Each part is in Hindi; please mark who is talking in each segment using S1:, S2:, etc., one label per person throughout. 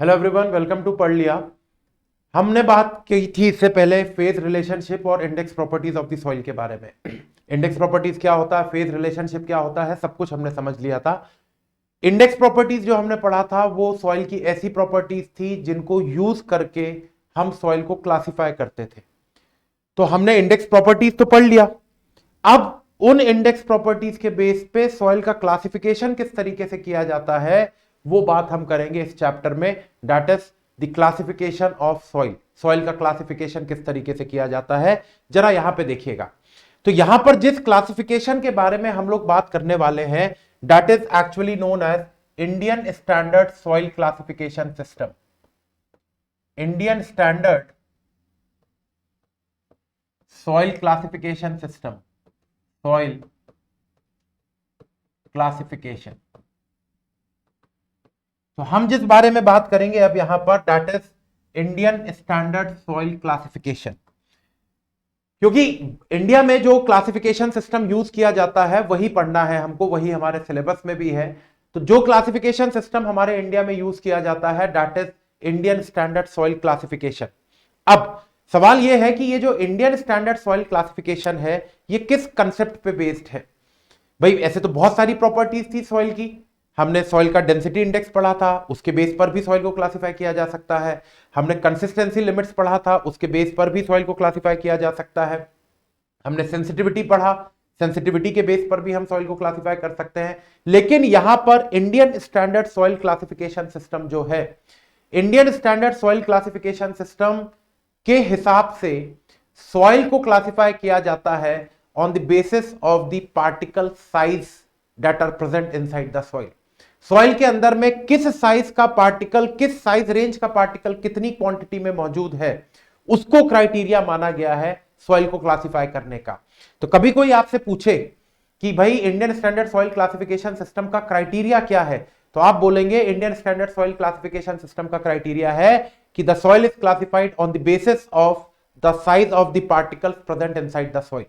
S1: हेलो एवरीवन, वेलकम टू पढ़ लिया। हमने बात की थी इससे पहले फेज रिलेशनशिप और index properties of the soil के बारे में। इंडेक्स प्रॉपर्टीज क्या होता है, फेज रिलेशनशिप क्या होता है, सब कुछ हमने समझ लिया था। इंडेक्स प्रॉपर्टीज जो हमने पढ़ा था वो सॉइल की ऐसी प्रॉपर्टीज थी जिनको यूज करके हम सॉइल को क्लासिफाई करते थे। तो हमने इंडेक्स प्रॉपर्टीज तो पढ़ लिया। अब उन इंडेक्स प्रॉपर्टीज के बेस पे सॉइल का क्लासिफिकेशन किस तरीके से किया जाता है वो बात हम करेंगे इस चैप्टर में। That is the classification of soil. Soil का क्लासिफिकेशन किस तरीके से किया जाता है, जरा यहां पे देखिएगा। तो यहां पर जिस क्लासिफिकेशन के बारे में हम लोग बात करने वाले हैं that is actually known as Indian standard soil classification system. Indian standard soil classification system, soil classification. तो हम जिस बारे में बात करेंगे अब यहां पर that is Indian standard soil classification. क्योंकि इंडिया में जो क्लासिफिकेशन सिस्टम यूज किया जाता है वही पढ़ना है हमको, वही हमारे सिलेबस में भी है। तो जो क्लासिफिकेशन सिस्टम हमारे इंडिया में यूज किया जाता है that is Indian standard soil classification. अब सवाल यह है कि ये जो इंडियन स्टैंडर्ड सॉइल क्लासिफिकेशन है ये किस कंसेप्ट पे बेस्ड है। भाई ऐसे तो बहुत सारी प्रॉपर्टीज थी सॉइल की। हमने सॉइल का डेंसिटी इंडेक्स पढ़ा था, उसके बेस पर भी सॉइल को क्लासिफाई किया जा सकता है। हमने कंसिस्टेंसी लिमिट्स पढ़ा था, उसके बेस पर भी सॉइल को क्लासिफाई किया जा सकता है। हमने सेंसिटिविटी पढ़ा, सेंसिटिविटी के बेस पर भी हम सॉइल को क्लासिफाई कर सकते हैं। लेकिन यहां पर Indian standard soil classification system जो है, Indian standard soil classification system के हिसाब से सॉइल को क्लासिफाई किया जाता है on the basis of the particle size that are present inside the soil. Soil के अंदर में किस साइज का पार्टिकल, किस साइज रेंज का पार्टिकल कितनी क्वांटिटी में मौजूद है, उसको क्राइटेरिया माना गया है सॉइल को क्लासिफाई करने का। तो कभी कोई आपसे पूछे कि भाई Indian standard soil classification system का क्राइटेरिया क्या है, तो आप बोलेंगे Indian standard soil classification system का क्राइटेरिया है कि the soil is classified on the basis of the size of the particles present inside the soil.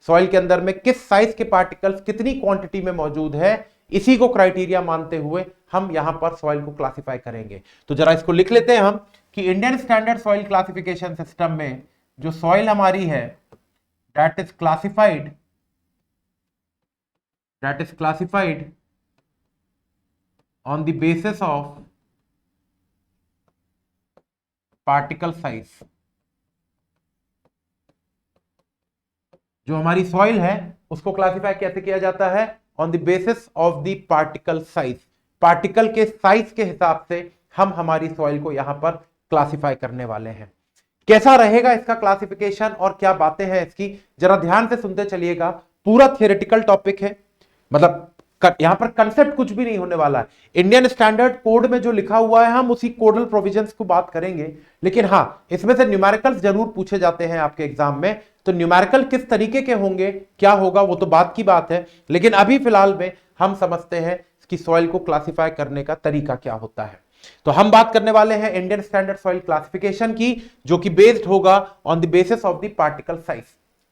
S1: Soil के अंदर में किस साइज के पार्टिकल्स कितनी क्वांटिटी में मौजूद है, इसी को क्राइटेरिया मानते हुए हम यहां पर सॉइल को क्लासिफाई करेंगे। तो जरा इसको लिख लेते हैं हम कि Indian standard soil classification system में जो सॉइल हमारी है that is classified on the basis of particle size. जो हमारी सॉइल है उसको क्लासिफाई कैसे किया जाता है, on the basis of the particle size. Particle के साइज के हिसाब से हम हमारी सॉइल को यहां पर क्लासिफाई करने वाले हैं। कैसा रहेगा इसका क्लासिफिकेशन और क्या बातें हैं इसकी, जरा ध्यान से सुनते चलिएगा। पूरा थियोरेटिकल टॉपिक है, मतलब यहां पर कंसेप्ट कुछ भी नहीं होने वाला है। इंडियन स्टैंडर्ड कोड में जो लिखा हुआ है हम उसी कोडल प्रोविजंस को बात करेंगे। लेकिन हां, इसमें से न्यूमेरिकल्स जरूर पूछे जाते हैं आपके एग्जाम में। तो न्यूमेरिकल किस तरीके के होंगे, क्या होगा, वो तो बात की बात है। लेकिन अभी फिलहाल में हम समझते हैं कि सॉइल को क्लासिफाई करने का तरीका क्या होता है। तो हम बात करने वाले हैं इंडियन स्टैंडर्ड सॉइल क्लासिफिकेशन की, जो कि बेस्ड होगा on the basis of the particle size.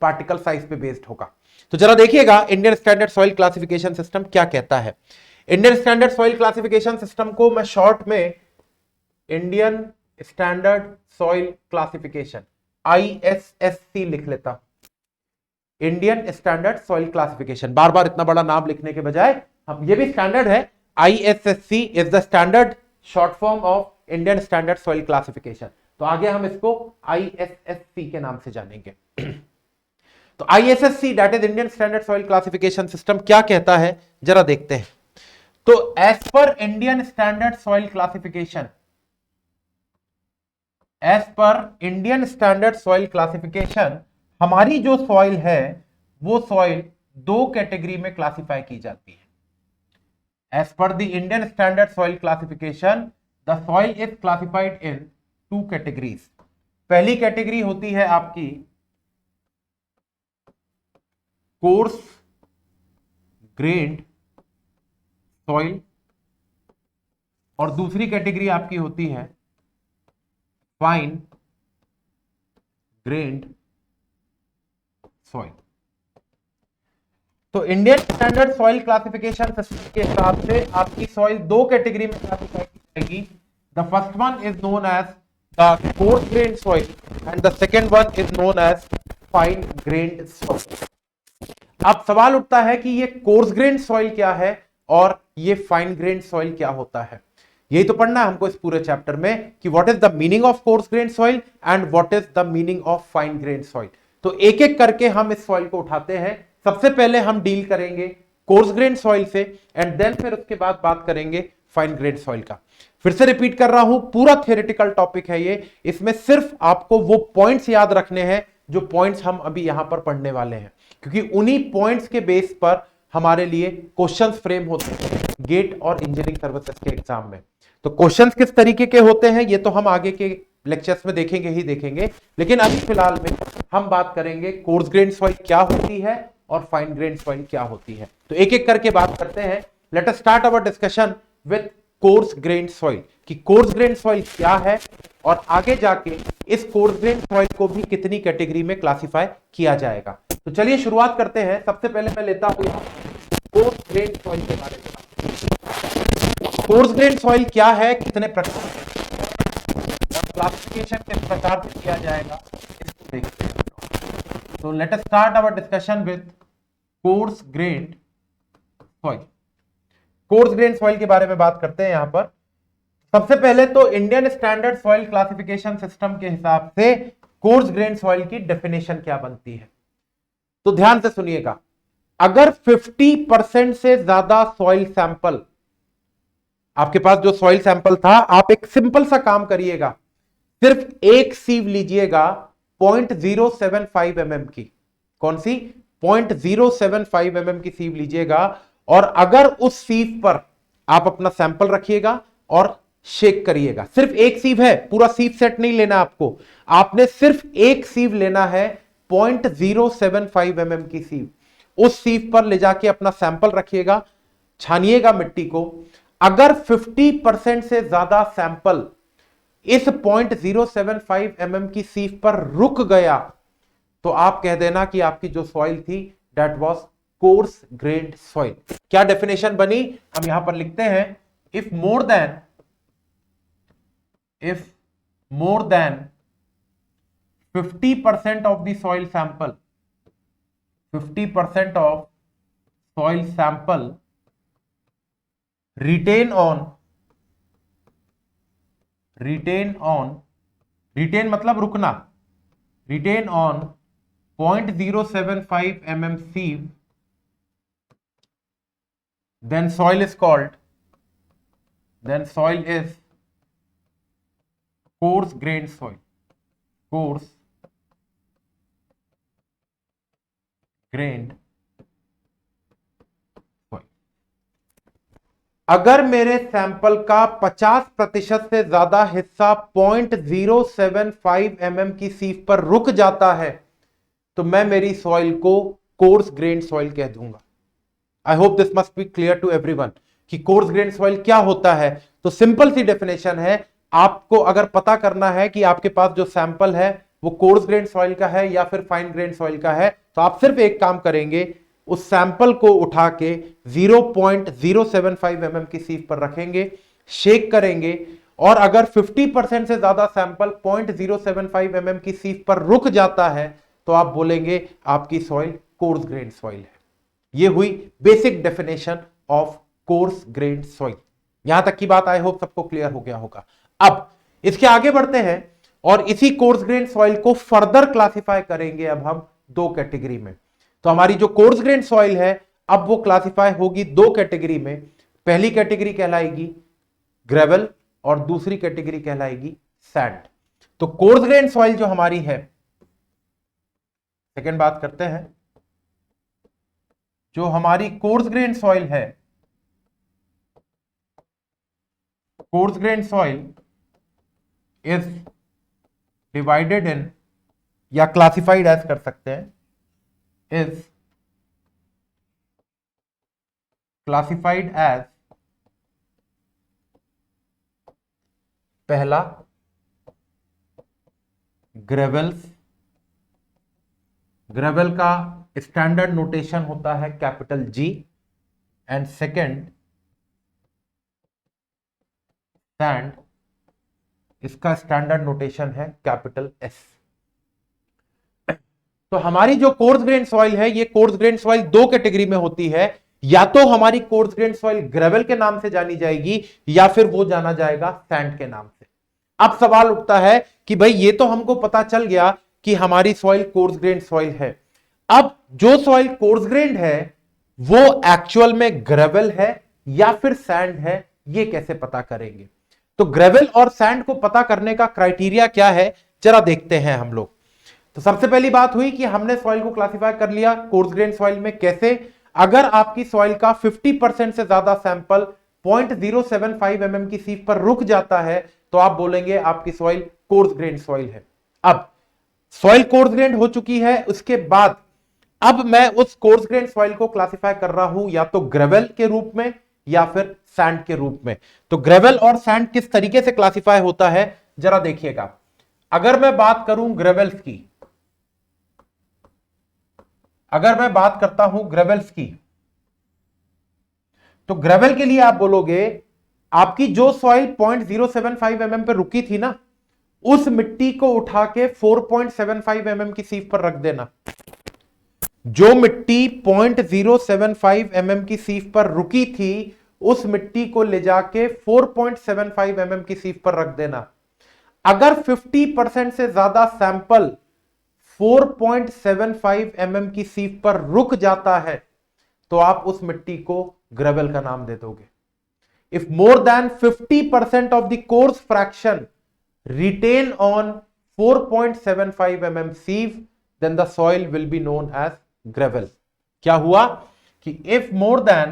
S1: Particle size पे बेस्ड होगा। तो जरा देखिएगा Indian standard soil classification system क्या कहता है। Indian standard soil classification system को मैं शॉर्ट में Indian standard soil classification ISSC लिख लेता हूं। इंडियन स्टैंडर्ड सॉइल क्लासिफिकेशन, बार बार इतना बड़ा नाम लिखने के बजाय हम, ये भी स्टैंडर्ड है। ISSC is the standard short form of Indian standard soil classification. तो आगे हम इसको ISSC के नाम से जानेंगे। तो ISSC that is Indian standard soil classification system क्या कहता है, जरा देखते हैं। तो as per Indian standard soil classification, as per Indian standard soil classification, हमारी जो सॉइल है वो सॉइल दो कैटेगरी में क्लासिफाई की जाती है। As per the Indian Standard Soil Classification, the soil is classified in two categories. पहली कैटेगरी होती है आपकी कोर्स ग्रेन्ड सॉइल और दूसरी कैटेगरी आपकी होती है फाइन ग्रेन्ड सॉइल। तो Indian standard soil classification system के हिसाब से आपकी सॉइल दो कैटेगरी में क्लासिफाई की जाएगी। The first one is known as the coarse grained soil and the second one is known as fine grained soil. अब सवाल उठता है कि ये कोर्स ग्रेन्ड सॉइल क्या है और ये फाइन ग्रेन्ड सॉइल क्या होता है। यही तो पढ़ना है हमको इस पूरे चैप्टर में कि what is the meaning of course grained soil and what is the meaning of fine grand soil. तो एक एक करके हम इस सॉइल को उठाते हैं। सबसे पहले हम डील करेंगे कोर्स ग्रेन्ड सॉइल से एंड देन फिर उसके बाद बात करेंगे फाइन ग्रेन्ड सॉइल का। फिर से रिपीट कर रहा हूं, पूरा थियोरेटिकल टॉपिक है ये, इसमें सिर्फ आपको वो पॉइंट्स याद रखने हैं जो पॉइंट्स हम अभी यहां पर पढ़ने वाले हैं, क्योंकि उन्हीं पॉइंट्स के बेस पर हमारे लिए क्वेश्चंस फ्रेम होते हैं गेट और इंजीनियरिंग सर्विसेज के एग्जाम में। तो क्वेश्चंस किस तरीके के होते हैं ये तो हम आगे के लेक्चर्स में देखेंगे ही देखेंगे, लेकिन अभी फिलहाल में हम बात करेंगे कोर्स ग्रेन्ड सॉइल क्या होती है और फाइन ग्रेन्ड सॉइल क्या होती है। तो एक एक करके बात करते हैं। Late us start our discussion with coarse grained soil कि कोर्स ग्रेन्ड सॉइल क्या है और आगे जाके इस कोर्स ग्रेन्ड सॉइल को भी कितनी कैटेगरी में क्लासिफाई किया जाएगा। तो चलिए शुरुआत करते हैं। सबसे पहले मैं लेता हूं कोर्स ग्रेन्ड सॉइल के बारे में। कोर्स ग्रेन्ड सॉइल क्या है, कितने प्रकार और क्लासिफिकेशन किस प्रकार से किया जाएगा इसको देखते हैं। तो let us start our discussion with coarse grained soil. Coarse grained soil के बारे में बात करते हैं। यहां पर सबसे पहले तो Indian standard soil classification system के हिसाब से कोर्स ग्रेन्ड सॉइल की डेफिनेशन क्या बनती है। तो ध्यान से सुनिएगा, अगर 50% से ज्यादा सॉइल सैंपल, आपके पास जो सॉइल सैंपल था, आप एक सिंपल सा काम करिएगा, सिर्फ एक सीव लीजिएगा 0.075 mm की। कौन सी? 0.075 mm की सीव लीजिएगा और अगर उस सीव पर आप अपना सैंपल रखिएगा और शेक करिएगा। सिर्फ एक सीव है, पूरा सीव सेट नहीं लेना आपको, आपने सिर्फ एक सीव लेना है 0.075 mm की सीव। उस सीव पर ले जाके अपना सैंपल रखिएगा, छानिएगा मिट्टी को। अगर 50% से ज्यादा सैंपल इस 0.075 mm की सीव पर रुक गया तो आप कह देना कि आपकी जो सॉइल थी that was course grained soil. क्या डेफिनेशन बनी, हम यहां पर लिखते हैं, if more than 50% of the soil sample, 50% of soil sample retain मतलब रुकना, retain on 0.075 mm sieve, then soil is coarse grained soil, coarse grained soil। अगर मेरे सैंपल का 50% से ज्यादा हिस्सा 0.075 mm की सीव पर रुक जाता है तो मैं मेरी सॉइल को कोर्स ग्रेन्ड सॉइल कह दूंगा। I hope this must be clear to everyone कि कोर्स ग्रेन्ड सॉइल क्या होता है। तो सिंपल सी डेफिनेशन है, आपको अगर पता करना है कि आपके पास जो सैंपल है वो कोर्स ग्रेन्ड सॉइल का है या फिर फाइन ग्रेन्ड सॉइल का है, तो आप सिर्फ एक काम करेंगे, उस सैंपल को उठा के 0.075 mm की सीव पर रखेंगे, शेक करेंगे, और अगर 50% से ज्यादा सैंपल 0.075 mm की सीव पर रुक जाता है तो आप बोलेंगे आपकी सॉइल कोर्स ग्रेन्ड सॉइल है। ये हुई basic definition of course grained soil. यहां तक की बात आई होप सबको क्लियर हो गया होगा। अब इसके आगे बढ़ते हैं और इसी कोर्स ग्रेन्ड सॉइल को फर्दर क्लासिफाई करेंगे अब हम दो कैटेगरी में। तो हमारी जो कोर्स ग्रेन्ड सॉइल है अब वो क्लासिफाई होगी दो कैटेगरी में। पहली कैटेगरी कहलाएगी ग्रेवल और दूसरी कैटेगरी कहलाएगी सैंड। तो कोर्स ग्रेन्ड सॉइल जो हमारी है, सेकंड बात करते हैं, जो हमारी कोर्स ग्रेन्ड सॉइल है, course grained soil is divided in, या क्लासिफाइड एज कर सकते हैं, इज क्लासिफाइड एज, पहला ग्रेवल्स, ग्रेवल का स्टैंडर्ड नोटेशन होता है capital G, and second sand, इसका स्टैंडर्ड नोटेशन है कैपिटल एस। तो हमारी जो कोर्स ग्रेन सॉइल है, ये कोर्स ग्रेन सॉइल दो कैटेगरी में होती है, या तो हमारी कोर्स ग्रेन सॉइल ग्रेवल के नाम से जानी जाएगी या फिर वो जाना जाएगा सैंड के नाम से। अब सवाल उठता है कि भाई ये तो हमको पता चल गया कि हमारी सॉइल कोर्स ग्रेन सॉइल है, अब जो सॉइल कोर्स ग्रेन है वो एक्चुअल में ग्रेवल है या फिर सैंड है, ये कैसे पता करेंगे? तो ग्रेवल और सैंड को पता करने का क्राइटेरिया क्या है, जरा देखते हैं हम लोग। तो सबसे पहली बात हुई कि हमने सॉइल को क्लासिफाई कर लिया कोर्स ग्रेन सॉइल में। कैसे? अगर आपकी सॉइल का 50% से ज्यादा सैंपल 0.075 mm की सीफ पर रुक जाता है तो आप बोलेंगे आपकी सॉइल कोर्स ग्रेन सॉइल है। अब सॉइल कोर्स ग्रेन हो चुकी है, उसके बाद अब मैं उस कोर्स ग्रेन सॉइल को क्लासिफाई कर रहा हूं या तो ग्रेवल के रूप में या फिर सैंड के रूप में। तो ग्रेवल और सैंड किस तरीके से क्लासिफाई होता है जरा देखिएगा। अगर मैं बात करूं ग्रेवल्स की, अगर मैं बात करता हूं ग्रेवल्स की, तो ग्रेवल के लिए आप बोलोगे आपकी जो सॉइल 0.075 mm पे रुकी थी ना, उस मिट्टी को उठा के 4.75 mm की सीफ पर रख देना। जो मिट्टी 0.075 mm की सीफ पर रुकी थी उस मिट्टी को ले जाके 4.75 mm की सीफ पर रख देना। अगर 50% से ज्यादा सैंपल 4.75 mm की सीफ पर रुक जाता है तो आप उस मिट्टी को ग्रेवल का नाम दे दोगे। If more than 50% of the coarse fraction retained on 4.75 mm sieve, then the soil will be known as gravel. क्या हुआ कि if more than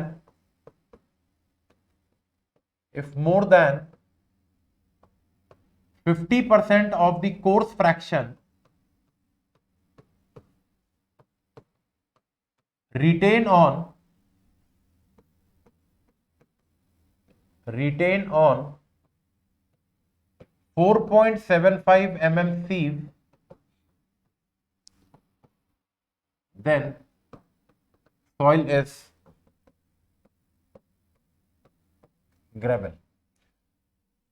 S1: 50% of the coarse fraction retain on 4.75 mm sieve, then soil is gravel.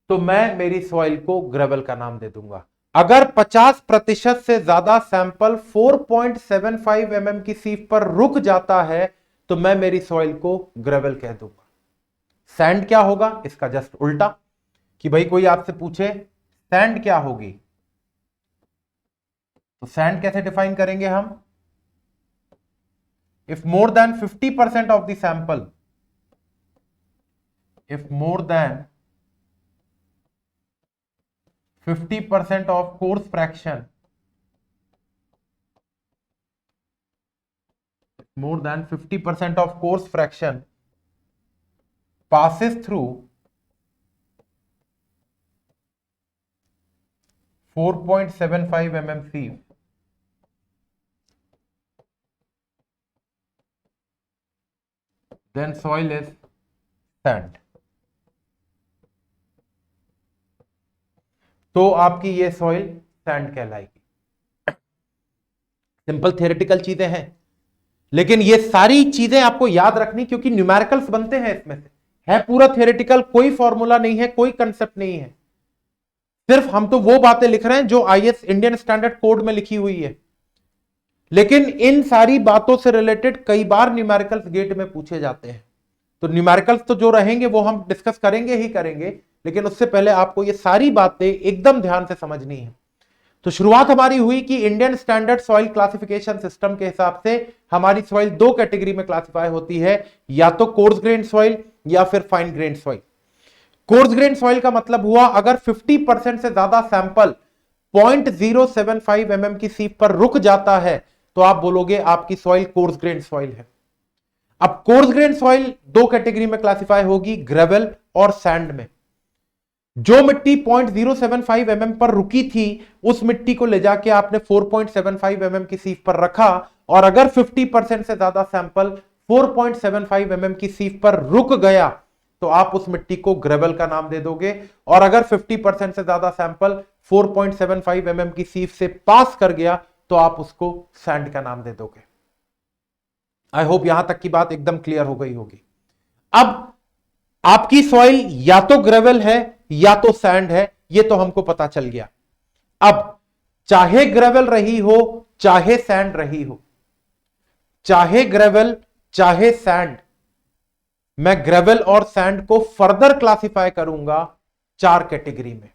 S1: तो मैं मेरी सॉइल को ग्रेवल का नाम दे दूंगा। अगर 50% से ज्यादा सैंपल 4.75 mm की सीफ पर रुक जाता है तो मैं मेरी सॉइल को ग्रेवल कह दूंगा। सैंड क्या होगा? इसका जस्ट उल्टा, कि भाई कोई आपसे पूछे सैंड क्या होगी, तो सैंड कैसे डिफाइन करेंगे हम? If more than 50% of the sample, if more than 50% of coarse fraction, more than 50% of coarse fraction passes through 4.75 mm sieve, then soil is sand. तो आपकी ये सॉइल सैंड कहलाएगी। सिंपल थ्योरेटिकल चीजें हैं, लेकिन ये सारी चीजें आपको याद रखनी क्योंकि न्यूमेरिकल्स बनते हैं इसमें से, है पूरा थ्योरेटिकल, कोई फॉर्मूला नहीं है, कोई कंसेप्ट नहीं है, सिर्फ हम तो वो बातें लिख रहे हैं जो आईएस इंडियन स्टैंडर्ड कोड में लिखी हुई है। लेकिन इन सारी बातों से रिलेटेड कई बार न्यूमेरिकल्स गेट में पूछे जाते हैं, तो न्यूमेरिकल्स तो जो रहेंगे वो हम डिस्कस करेंगे ही करेंगे, लेकिन उससे पहले आपको ये सारी बातें एकदम ध्यान से समझनी है। तो शुरुआत हमारी हुई कि Indian standard soil classification system के हिसाब से हमारी सॉइल दो कैटेगरी में क्लासिफाई होती है, या तो कोर्स ग्रेन सॉइल या फिर fine grain soil. Coarse grain soil का मतलब हुआ अगर 50% से ज्यादा सैंपल 0.075 mm की सीफ पर रुक जाता है तो आप बोलोगे आपकी सॉइल कोर्स ग्रेन सॉइल है। अब कोर्स ग्रेन सॉइल दो कैटेगरी में क्लासिफाई होगी, ग्रेवल और सैंड में। जो मिट्टी 0.075 mm पर रुकी थी उस मिट्टी को ले जाके आपने 4.75 mm की सीफ पर रखा, और अगर 50% से ज्यादा सैंपल 4.75 mm की सीफ पर रुक गया तो आप उस मिट्टी को ग्रेवल का नाम दे दोगे, और अगर 50% से ज्यादा सैंपल 4.75 mm की सीफ से पास कर गया तो आप उसको सैंड का नाम दे दोगे। आई होप यहां तक की बात एकदम क्लियर हो गई होगी। अब आपकी सॉइल या तो ग्रेवल है या तो सैंड है, ये तो हमको पता चल गया। अब चाहे ग्रेवल रही हो चाहे सैंड रही हो, चाहे ग्रेवल चाहे सैंड, मैं ग्रेवल और सैंड को फर्दर क्लासिफाई करूंगा 4 कैटेगरी में।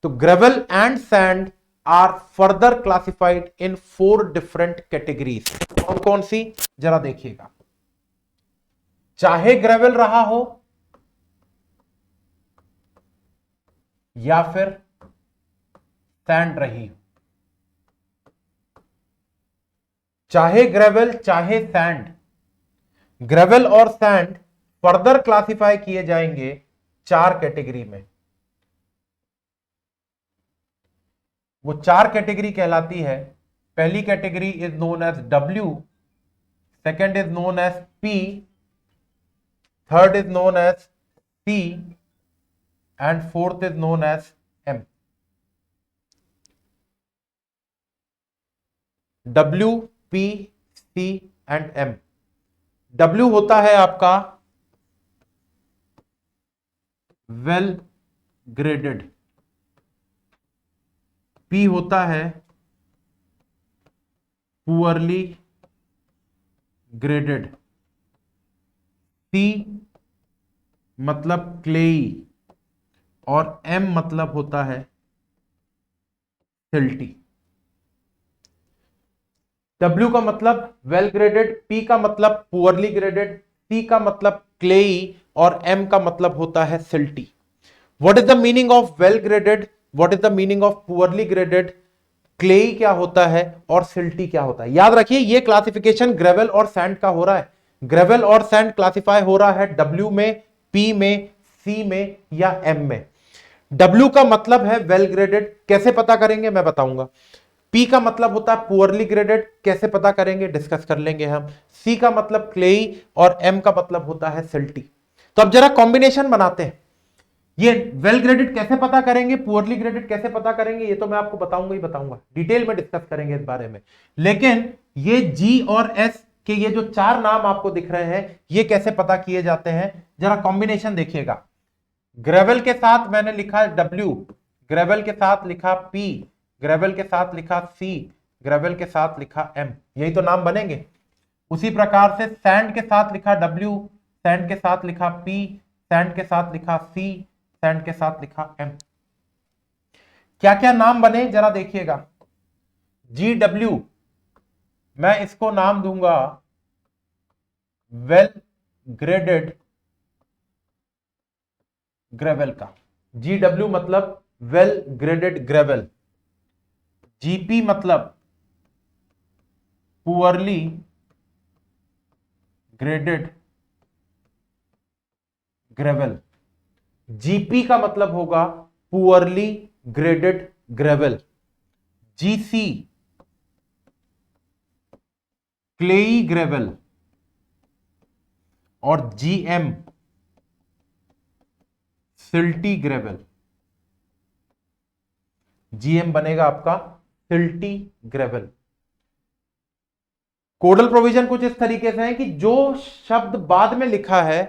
S1: तो gravel and sand are further classified in 4 different categories. कौन कौन सी, जरा देखिएगा। चाहे ग्रेवल रहा हो या फिर सैंड रही हो, चाहे ग्रेवल चाहे सैंड, ग्रेवल और सैंड फर्दर क्लासिफाई किए जाएंगे 4 कैटेगरी में। वो 4 कैटेगरी कहलाती है। पहली category is known as W, second is known as P, third is known as C and fourth is known as M। W, P, C and M। W होता है आपका वेल ग्रेडेड, P होता है पुअरली ग्रेडेड, C मतलब क्लेई और M मतलब होता है सिल्टी। W का मतलब वेल ग्रेडेड, P का मतलब पुअरली ग्रेडेड, C का मतलब क्लेई और M का मतलब होता है silty. What is the meaning of well graded, what is the meaning of poorly graded, clayey क्या होता है और सिल्टी क्या होता है? याद रखिए ये क्लासिफिकेशन ग्रेवल और सैंड का हो रहा है। ग्रेवल और सैंड क्लासिफाई हो रहा है W में, P में, C में या M में। W का मतलब है वेल ग्रेडेड, कैसे पता करेंगे मैं बताऊंगा। P का मतलब होता है पुअरली ग्रेडेड, कैसे पता करेंगे डिस्कस कर लेंगे हम। C का मतलब क्लेई और M का मतलब होता है सिल्टी। तो अब जरा कॉम्बिनेशन बनाते हैं। ये वेल ग्रेडेड कैसे पता करेंगे, पुअरली ग्रेडेड कैसे पता करेंगे, ये तो मैं आपको बताऊंगा ही बताऊंगा, डिटेल में डिस्कस करेंगे इस बारे में। लेकिन ये G और S के ये जो 4 नाम आपको दिख रहे हैं, ये कैसे पता किए जाते हैं, जरा कॉम्बिनेशन देखिएगा। ग्रेवल के साथ मैंने लिखा W, ग्रेवल के साथ लिखा P, ग्रेवल के साथ लिखा C, ग्रेवल के साथ लिखा M, यही तो नाम बनेंगे। उसी प्रकार से सैंड के साथ लिखा W, सैंड के साथ लिखा P, सैंड के साथ लिखा C, सैंड के साथ लिखा M। क्या क्या नाम बने जरा देखिएगा। GW मैं इसको नाम दूंगा वेल ग्रेडेड ग्रेवल का, GW मतलब वेल ग्रेडेड ग्रेवल, GP मतलब पुअरली ग्रेडेड ग्रेवल, GP का मतलब होगा poorly graded gravel, GC clayey gravel और GM सिल्टी ग्रेवल। GM बनेगा आपका सिल्टी ग्रेवल। कोडल प्रोविजन कुछ इस तरीके से है कि जो शब्द बाद में लिखा है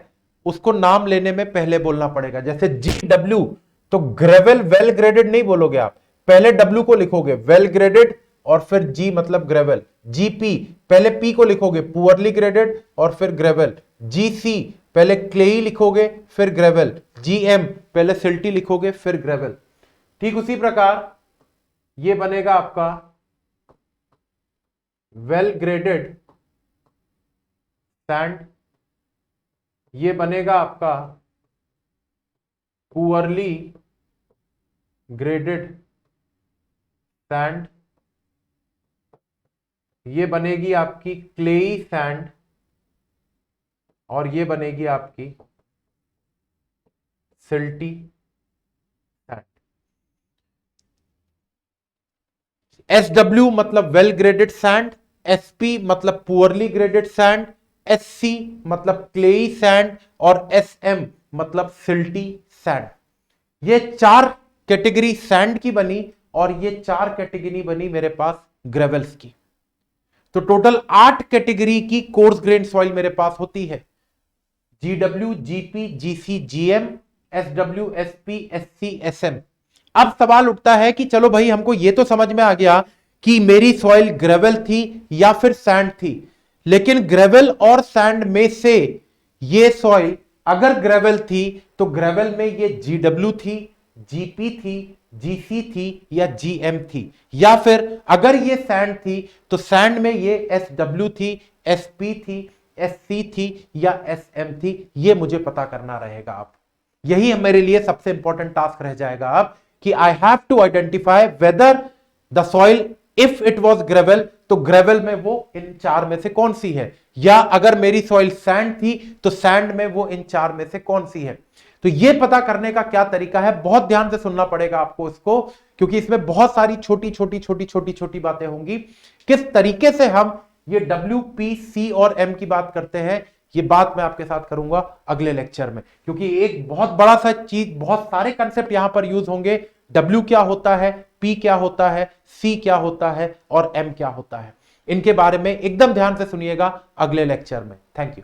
S1: उसको नाम लेने में पहले बोलना पड़ेगा। जैसे GW तो ग्रेवल वेल ग्रेडेड नहीं बोलोगे आप, पहले W को लिखोगे वेल ग्रेडेड और फिर G मतलब ग्रेवल, GP पहले P को लिखोगे पुअरली ग्रेडेड और फिर ग्रेवल, GC पहले क्लेई लिखोगे फिर ग्रेवल, GM पहले सिल्टी लिखोगे फिर ग्रेवल। ठीक उसी प्रकार ये बनेगा आपका वेल ग्रेडेड सैंड, ये बनेगा आपका पुअरली ग्रेडेड सैंड, ये बनेगी आपकी क्लेई सैंड और ये बनेगी आपकी सिल्टी सैंड। SW मतलब वेल ग्रेडेड सैंड, SP मतलब पुअरली ग्रेडेड सैंड, SC मतलब क्लेई सैंड और SM मतलब सिल्टी सैंड। ये 4 कैटेगरी सैंड की बनी और ये 4 कैटेगरी बनी मेरे पास ग्रेवल्स की। तो टोटल 8 कैटेगरी की कोर्स ग्रेन सॉइल मेरे पास होती है। GW, GP, GC, GM, SW, SP, SC, SM। अब सवाल उठता है कि चलो भाई हमको ये तो समझ में आ गया कि मेरी सॉइल ग्रेवल थी या फिर सैंड थी, लेकिन ग्रेवल और सैंड में से ये सॉइल अगर ग्रेवल थी तो ग्रेवल में ये GW थी, GP थी, GC थी या GM थी, या फिर अगर ये सैंड थी तो सैंड में ये SW थी, SP थी, SC थी या SM थी। ये मुझे पता करना रहेगा। अब यही मेरे लिए सबसे इंपॉर्टेंट टास्क रह जाएगा अब कि I have to identify whether the soil, if it was gravel तो ग्रेवल में वो इन चार में से कौन सी है, या अगर मेरी सॉइल सैंड थी तो सैंड में वो इन चार में से कौन सी है। तो ये पता करने का क्या तरीका है, बहुत ध्यान से सुनना पड़ेगा आपको इसको, क्योंकि इसमें बहुत सारी छोटी छोटी छोटी छोटी छोटी बातें होंगी। किस तरीके से हम ये W, P, C और M की बात करते हैं, ये बात मैं आपके साथ करूंगा अगले लेक्चर में, क्योंकि एक बहुत बड़ा सा चीज, बहुत सारे कंसेप्ट यहां पर यूज होंगे। W क्या होता है, P क्या होता है, C क्या होता है और M क्या होता है, इनके बारे में एकदम ध्यान से सुनिएगा अगले लेक्चर में। Thank you.